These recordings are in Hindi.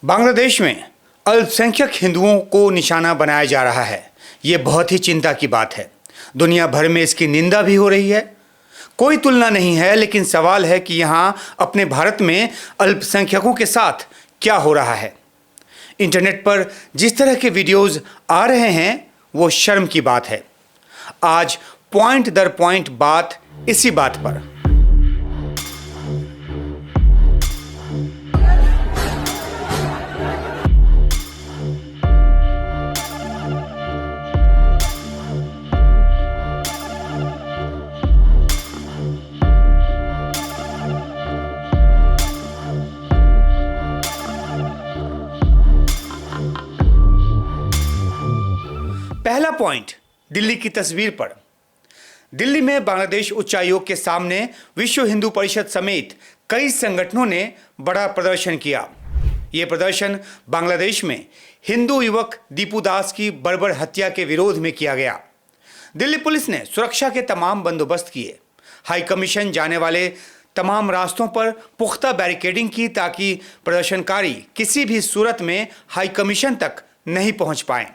बांग्लादेश में अल्पसंख्यक हिंदुओं को निशाना बनाया जा रहा है। ये बहुत ही चिंता की बात है। दुनिया भर में इसकी निंदा भी हो रही है। कोई तुलना नहीं है, लेकिन सवाल है कि यहाँ अपने भारत में अल्पसंख्यकों के साथ क्या हो रहा है। इंटरनेट पर जिस तरह के वीडियोस आ रहे हैं वो शर्म की बात है। आज पॉइंट दर पॉइंट बात इसी बात पर। पहला पॉइंट दिल्ली की तस्वीर पर। दिल्ली में बांग्लादेश उच्चायोग के सामने विश्व हिंदू परिषद समेत कई संगठनों ने बड़ा प्रदर्शन किया। ये प्रदर्शन बांग्लादेश में हिंदू युवक दीपू दास की बर्बर हत्या के विरोध में किया गया। दिल्ली पुलिस ने सुरक्षा के तमाम बंदोबस्त किए। हाई कमीशन जाने वाले तमाम रास्तों पर पुख्ता बैरिकेडिंग की ताकि प्रदर्शनकारी किसी भी सूरत में हाई कमीशन तक नहीं पहुंच पाएं।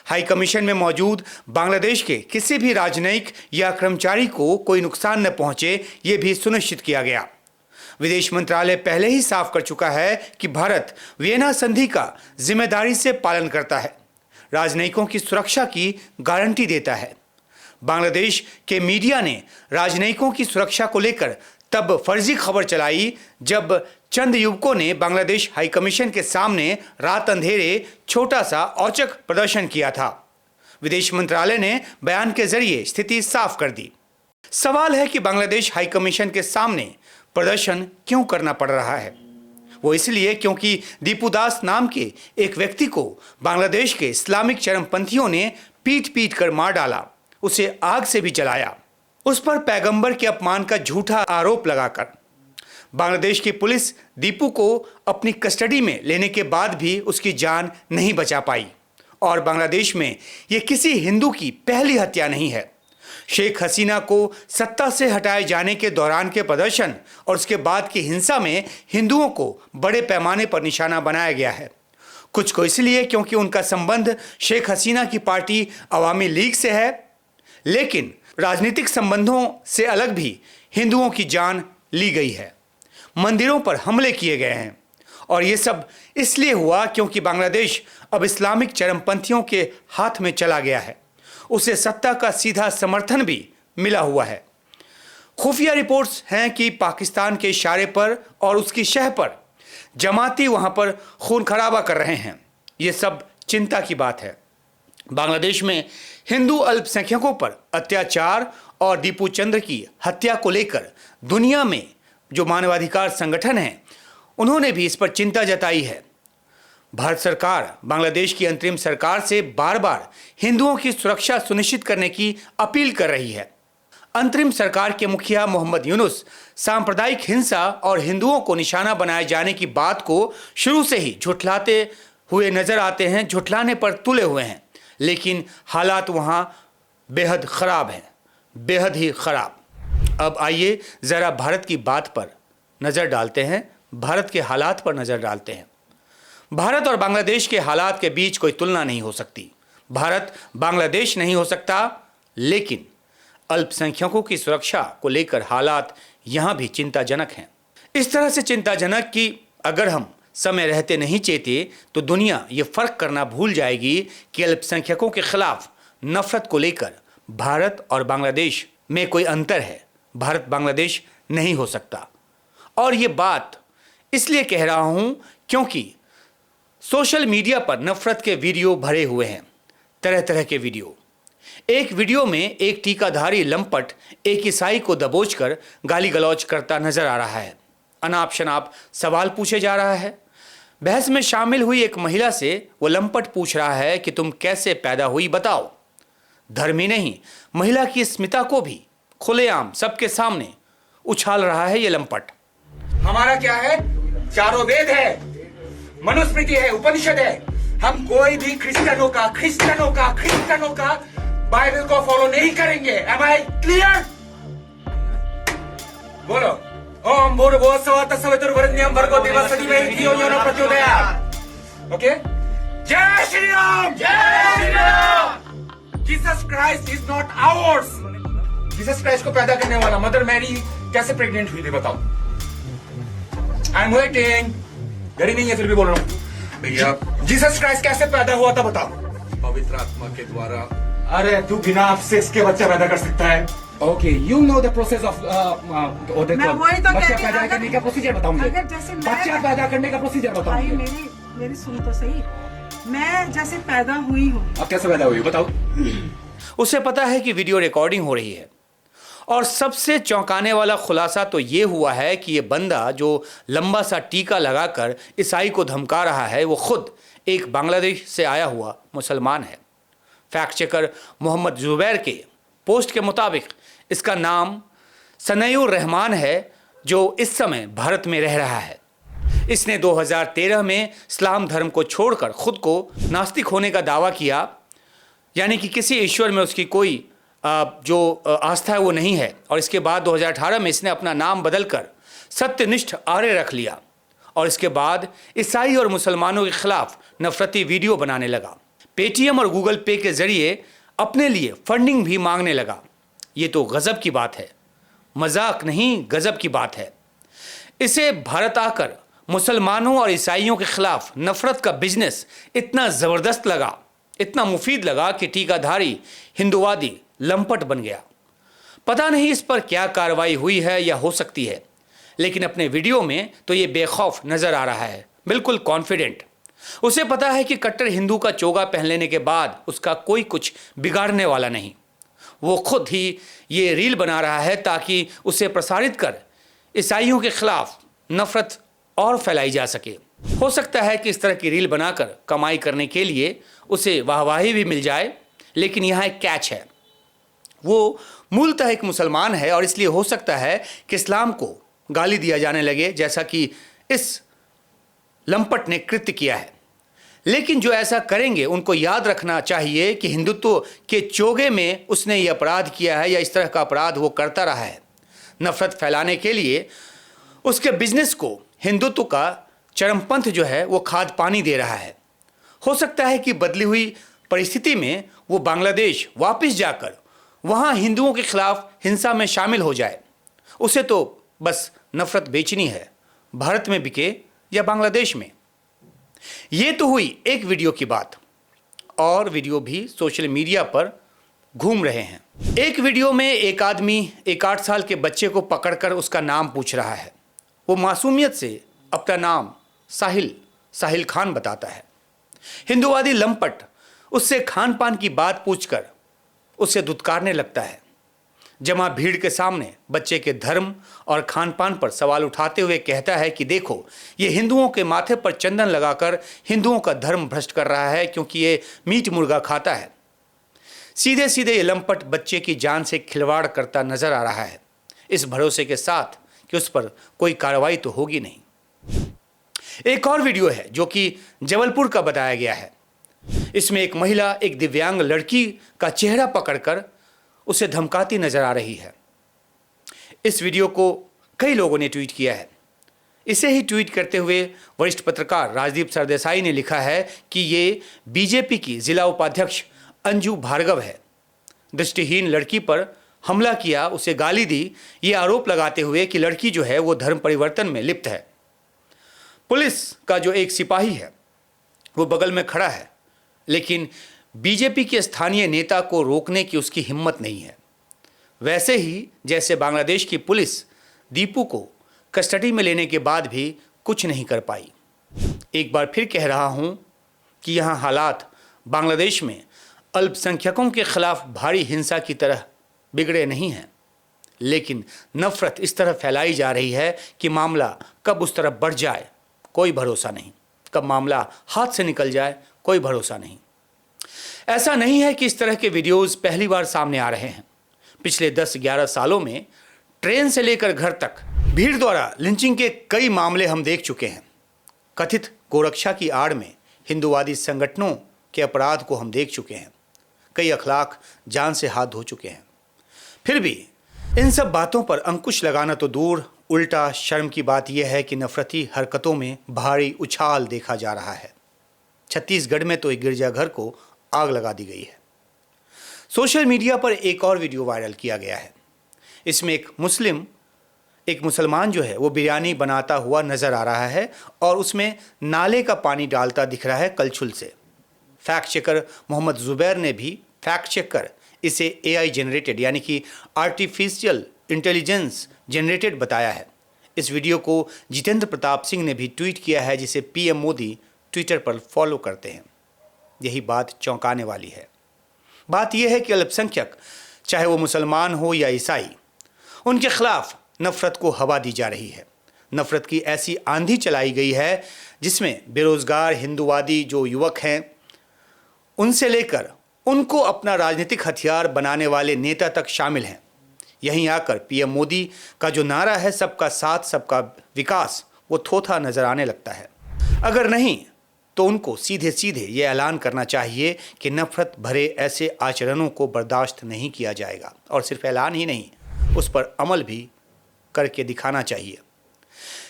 हाई कमीशन में मौजूद बांग्लादेश के किसी भी राजनयिक या कर्मचारी को कोई नुकसान न पहुंचे, ये भी सुनिश्चित किया गया। विदेश मंत्रालय पहले ही साफ कर चुका है कि भारत वियना संधि का जिम्मेदारी से पालन करता है, राजनयिकों की सुरक्षा की गारंटी देता है। बांग्लादेश के मीडिया ने राजनयिकों की सुरक्षा को लेकर तब फर्जी खबर चलाई जब चंद युवकों ने बांग्लादेश हाई कमीशन के सामने रात अंधेरे छोटा सा औचक प्रदर्शन किया था। विदेश मंत्रालय ने बयान के जरिए स्थिति साफ कर दी। सवाल है कि बांग्लादेश हाई कमीशन के सामने प्रदर्शन क्यों करना पड़ रहा है। वो इसलिए क्योंकि दीपू दास नाम के एक व्यक्ति को बांग्लादेश के इस्लामिक चरमपंथियों ने पीट पीट कर मार डाला, उसे आग से भी जलाया, उस पर पैगंबर के अपमान का झूठा आरोप लगाकर। बांग्लादेश की पुलिस दीपू को अपनी कस्टडी में लेने के बाद भी उसकी जान नहीं बचा पाई। और बांग्लादेश में यह किसी हिंदू की पहली हत्या नहीं है। शेख हसीना को सत्ता से हटाए जाने के दौरान के प्रदर्शन और उसके बाद की हिंसा में हिंदुओं को बड़े पैमाने पर निशाना बनाया गया है। कुछ को इसलिए क्योंकि उनका संबंध शेख हसीना की पार्टी अवामी लीग से है, लेकिन राजनीतिक संबंधों से अलग भी हिंदुओं की जान ली गई है, मंदिरों पर हमले किए गए हैं। और ये सब इसलिए हुआ क्योंकि बांग्लादेश अब इस्लामिक चरमपंथियों के हाथ में चला गया है। उसे सत्ता का सीधा समर्थन भी मिला हुआ है। खुफिया रिपोर्ट्स हैं कि पाकिस्तान के इशारे पर और उसकी शह पर जमाती वहां पर खून खराबा कर रहे हैं। ये सब चिंता की बात है। बांग्लादेश में हिंदू अल्पसंख्यकों पर अत्याचार और दीपू चंद्र की हत्या को लेकर दुनिया में जो मानवाधिकार संगठन हैं, उन्होंने भी इस पर चिंता जताई है। भारत सरकार बांग्लादेश की अंतरिम सरकार से बार बार हिंदुओं की सुरक्षा सुनिश्चित करने की अपील कर रही है। अंतरिम सरकार के मुखिया मोहम्मद यूनुस सांप्रदायिक हिंसा और हिंदुओं को निशाना बनाए जाने की बात को शुरू से ही झुठलाते हुए नजर आते हैं, झुठलाने पर तुले हुए हैं। लेकिन हालात वहां बेहद खराब हैं, बेहद ही खराब। अब आइए जरा भारत की बात पर नजर डालते हैं, भारत के हालात पर नजर डालते हैं। भारत और बांग्लादेश के हालात के बीच कोई तुलना नहीं हो सकती। भारत बांग्लादेश नहीं हो सकता, लेकिन अल्पसंख्यकों की सुरक्षा को लेकर हालात यहां भी चिंताजनक हैं। इस तरह से चिंताजनक कि अगर हम समय रहते नहीं चेते तो दुनिया ये फर्क करना भूल जाएगी कि अल्पसंख्यकों के खिलाफ नफरत को लेकर भारत और बांग्लादेश में कोई अंतर है। भारत बांग्लादेश नहीं हो सकता। और ये बात इसलिए कह रहा हूं क्योंकि सोशल मीडिया पर नफरत के वीडियो भरे हुए हैं, तरह तरह के वीडियो। एक वीडियो में एक टीकाधारी लंपट एक ईसाई को दबोचकर गाली गलौज करता नजर आ रहा है। अनाप शनाप सवाल पूछे जा रहा है। बहस में शामिल हुई एक महिला से वो लंपट पूछ रहा है कि तुम कैसे पैदा हुई बताओ। धर्म ही नहीं, महिला की अस्मिता को भी खुलेआम सबके सामने उछाल रहा है ये लंपट। हमारा क्या है? चारों वेद है, मनुस्मृति है, उपनिषद है। हम कोई भी क्रिश्चियनों का बाइबल को फॉलो नहीं करेंगे। Am I clear? बोलो। ओम भूर्भुवः स्वः तत्सवितुर्वरेण्यं भर्गो देवस्य धीमहि धियो यो न प्रचोदयात्। Okay? Jai Shri Ram! Jai Shri Ram! Jesus Christ is not ours. Jesus Christ को पैदा करने वाला मदर मैरी कैसे प्रेग्नेंट हुई थी बताओ? I am waiting. घड़ी नहीं है फिर भी बोल रहा हूँ भैया. जीसस क्राइस्ट कैसे पैदा हुआ था बताओ? पवित्र आत्मा के द्वारा. अरे तू बिना सेक्स के बच्चा पैदा कर सकता है? Okay, you know the process of मैं वही तो बच्चा कहती हूँ, पैदा अगर- करने का प्रोसीजर बताऊं मुझे. अगर जैसे मैं- बच्चा पैदा करने का प्रोसीजर भाई बताऊं. मेरी सुन तो सही. मैं जैसे पैदा हुई हूँ, अब कैसे पैदा हुई बताओ? उसे पता है कि वीडियो रिकॉर्डिंग हो रही है और सबसे चौंकाने वाला खुलासा तो ये हुआ है कि ये बंदा जो लंबा सा टीका लगाकर ईसाई को धमका रहा है वो खुद एक बांग्लादेश से आया हुआ मुसलमान है. फैक्ट चेकर मोहम्मद जुबैर के पोस्ट के मुताबिक इसका नाम सनयुर रहमान है जो इस समय भारत में रह रहा है. इसने 2013 में इस्लाम धर्म को छोड़कर खुद को नास्तिक होने का दावा किया, यानी कि किसी ईश्वर में उसकी कोई जो आस्था है वो नहीं है. और इसके बाद 2018 में इसने अपना नाम बदलकर सत्यनिष्ठ आर्य रख लिया और इसके बाद ईसाई और मुसलमानों के खिलाफ नफरती वीडियो बनाने लगा. पेटीएम और गूगल पे के जरिए अपने लिए फंडिंग भी मांगने लगा. ये तो गजब की बात है, मजाक नहीं गजब की बात है. इसे भारत आकर मुसलमानों और ईसाइयों के खिलाफ नफरत का बिजनेस इतना ज़बरदस्त लगा, इतना मुफीद लगा कि टीकाधारी हिंदुवादी लंपट बन गया. पता नहीं इस पर क्या कार्रवाई हुई है या हो सकती है, लेकिन अपने वीडियो में तो ये बेखौफ नजर आ रहा है, बिल्कुल कॉन्फिडेंट. उसे पता है कि कट्टर हिंदू का चोगा पहन लेने के बाद उसका कोई कुछ बिगाड़ने वाला नहीं. वो खुद ही ये रील बना रहा है ताकि उसे प्रसारित कर ईसाइयों के खिलाफ नफरत और फैलाई जा सके. हो सकता है कि इस तरह की रील बनाकर कमाई करने के लिए उसे वाहवाही भी मिल जाए, लेकिन यहाँ एक कैच है. वो मूलतः एक मुसलमान है और इसलिए हो सकता है कि इस्लाम को गाली दिया जाने लगे जैसा कि इस लंपट ने कृत्य किया है. लेकिन जो ऐसा करेंगे उनको याद रखना चाहिए कि हिंदुत्व के चोगे में उसने ये अपराध किया है या इस तरह का अपराध वो करता रहा है. नफरत फैलाने के लिए उसके बिजनेस को हिंदुत्व का चरमपंथ जो है वो खाद पानी दे रहा है. हो सकता है कि बदली हुई परिस्थिति में वो बांग्लादेश वापस जाकर वहाँ हिंदुओं के खिलाफ हिंसा में शामिल हो जाए. उसे तो बस नफरत बेचनी है, भारत में बिके या बांग्लादेश में. ये तो हुई एक वीडियो की बात, और वीडियो भी सोशल मीडिया पर घूम रहे हैं. एक वीडियो में एक आदमी एक 8 साल के बच्चे को पकड़कर उसका नाम पूछ रहा है. वो मासूमियत से अपना नाम साहिल खान बताता है. हिंदुवादी लंपट उससे खान पान की बात पूछकर उसे दुत्कारने लगता है. जमा भीड़ के सामने बच्चे के धर्म और खान पान पर सवाल उठाते हुए कहता है कि देखो, ये हिंदुओं के माथे पर चंदन लगाकर हिंदुओं का धर्म भ्रष्ट कर रहा है क्योंकि ये मीट मुर्गा खाता है. सीधे सीधे ये लंपट बच्चे की जान से खिलवाड़ करता नजर आ रहा है, इस भरोसे के साथ कि उस पर कोई कार्रवाई तो होगी नहीं. एक और वीडियो है जो कि जबलपुर का बताया गया है. इसमें एक महिला एक दिव्यांग लड़की का चेहरा पकड़कर उसे धमकाती नजर आ रही है. इस वीडियो को कई लोगों ने ट्वीट किया है. इसे ही ट्वीट करते हुए वरिष्ठ पत्रकार राजदीप सरदेसाई ने लिखा है कि ये बीजेपी की जिला उपाध्यक्ष अंजू भार्गव है. दृष्टिहीन लड़की पर हमला किया, उसे गाली दी, ये आरोप लगाते हुए कि लड़की जो है वो धर्म परिवर्तन में लिप्त है. पुलिस का जो एक सिपाही है वो बगल में खड़ा है, लेकिन बीजेपी के स्थानीय नेता को रोकने की उसकी हिम्मत नहीं है. वैसे ही जैसे बांग्लादेश की पुलिस दीपू को कस्टडी में लेने के बाद भी कुछ नहीं कर पाई. एक बार फिर कह रहा हूं कि यहाँ हालात बांग्लादेश में अल्पसंख्यकों के खिलाफ भारी हिंसा की तरह बिगड़े नहीं हैं, लेकिन नफरत इस तरह फैलाई जा रही है कि मामला कब उस तरफ बढ़ जाए कोई भरोसा नहीं, कब मामला हाथ से निकल जाए कोई भरोसा नहीं. ऐसा नहीं है कि इस तरह के वीडियोस पहली बार सामने आ रहे हैं. पिछले 10-11 सालों में ट्रेन से लेकर घर तक भीड़ द्वारा लिंचिंग के कई मामले हम देख चुके हैं. कथित गोरक्षा की आड़ में हिंदुवादी संगठनों के अपराध को हम देख चुके हैं. कई अखलाक जान से हाथ धो चुके हैं. फिर भी इन सब बातों पर अंकुश लगाना तो दूर, उल्टा शर्म की बात यह है कि नफरती हरकतों में भारी उछाल देखा जा रहा है. छत्तीसगढ़ में तो एक गिरजाघर को आग लगा दी गई है। सोशल मीडिया पर एक और वीडियो वायरल किया गया है। इसमें एक मुसलमान जो है वो बिरयानी बनाता हुआ नजर आ रहा है और उसमें नाले का पानी डालता दिख रहा है कलछुल से। फैक्ट चेकर मोहम्मद जुबैर ने भी फैक्ट चेक कर इसे AI जनरेटेड यानी कि आर्टिफिशियल इंटेलिजेंस जनरेटेड बताया है। इस वीडियो को जितेंद्र प्रताप सिंह ने भी ट्वीट किया है, जिसे PM मोदी ट्विटर पर फॉलो करते हैं। यही बात चौंकाने वाली है। बात यह है कि अल्पसंख्यक, चाहे वो मुसलमान हो या ईसाई, उनके खिलाफ नफरत को हवा दी जा रही है। नफरत की ऐसी आंधी चलाई गई है जिसमें बेरोजगार हिंदूवादी जो युवक हैं, उनसे लेकर उनको अपना राजनीतिक हथियार बनाने वाले नेता तक शामिल हैं। यहीं आकर PM मोदी का जो नारा है सबका साथ सबका विकास, वो थोथा नजर आने लगता है। अगर नहीं तो उनको सीधे सीधे ये ऐलान करना चाहिए कि नफरत भरे ऐसे आचरणों को बर्दाश्त नहीं किया जाएगा, और सिर्फ ऐलान ही नहीं, उस पर अमल भी करके दिखाना चाहिए।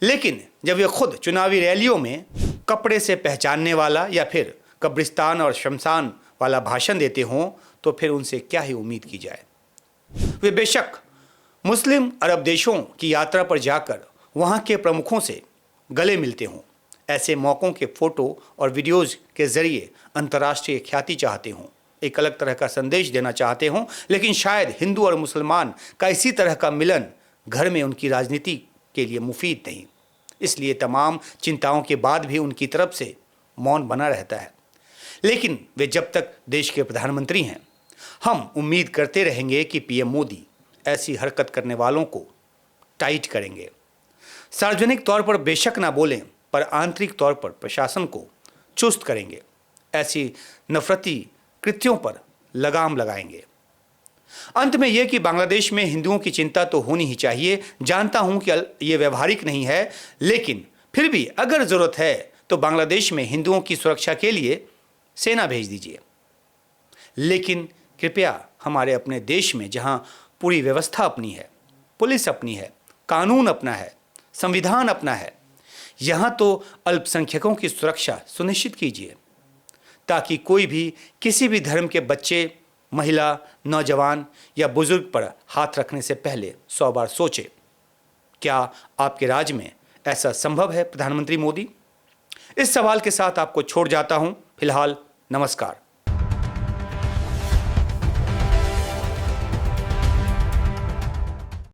लेकिन जब ये खुद चुनावी रैलियों में कपड़े से पहचानने वाला या फिर कब्रिस्तान और शमशान वाला भाषण देते हों तो फिर उनसे क्या ही उम्मीद की जाए। वे बेशक मुस्लिम अरब देशों की यात्रा पर जाकर वहाँ के प्रमुखों से गले मिलते हों, ऐसे मौक़ों के फ़ोटो और वीडियोज़ के ज़रिए अंतर्राष्ट्रीय ख्याति चाहते हों, एक अलग तरह का संदेश देना चाहते हों, लेकिन शायद हिंदू और मुसलमान का इसी तरह का मिलन घर में उनकी राजनीति के लिए मुफीद नहीं। इसलिए तमाम चिंताओं के बाद भी उनकी तरफ से मौन बना रहता है। लेकिन वे जब तक देश के प्रधानमंत्री हैं, हम उम्मीद करते रहेंगे कि PM मोदी ऐसी हरकत करने वालों को टाइट करेंगे। सार्वजनिक तौर पर बेशक ना बोलें, पर आंतरिक तौर पर प्रशासन को चुस्त करेंगे। ऐसी नफरती कृत्यों पर लगाम लगाएंगे। अंत में यह कि बांग्लादेश में हिंदुओं की चिंता तो होनी ही चाहिए। जानता हूं कि यह व्यवहारिक नहीं है, लेकिन फिर भी अगर ज़रूरत है तो बांग्लादेश में हिंदुओं की सुरक्षा के लिए सेना भेज दीजिए। लेकिन कृपया हमारे अपने देश में, जहां पूरी व्यवस्था अपनी है, पुलिस अपनी है, कानून अपना है, संविधान अपना है, यहाँ तो अल्पसंख्यकों की सुरक्षा सुनिश्चित कीजिए, ताकि कोई भी किसी भी धर्म के बच्चे, महिला, नौजवान या बुजुर्ग पर हाथ रखने से पहले 100 बार सोचे। क्या आपके राज्य में ऐसा संभव है प्रधानमंत्री मोदी? इस सवाल के साथ आपको छोड़ जाता हूं। फिलहाल नमस्कार।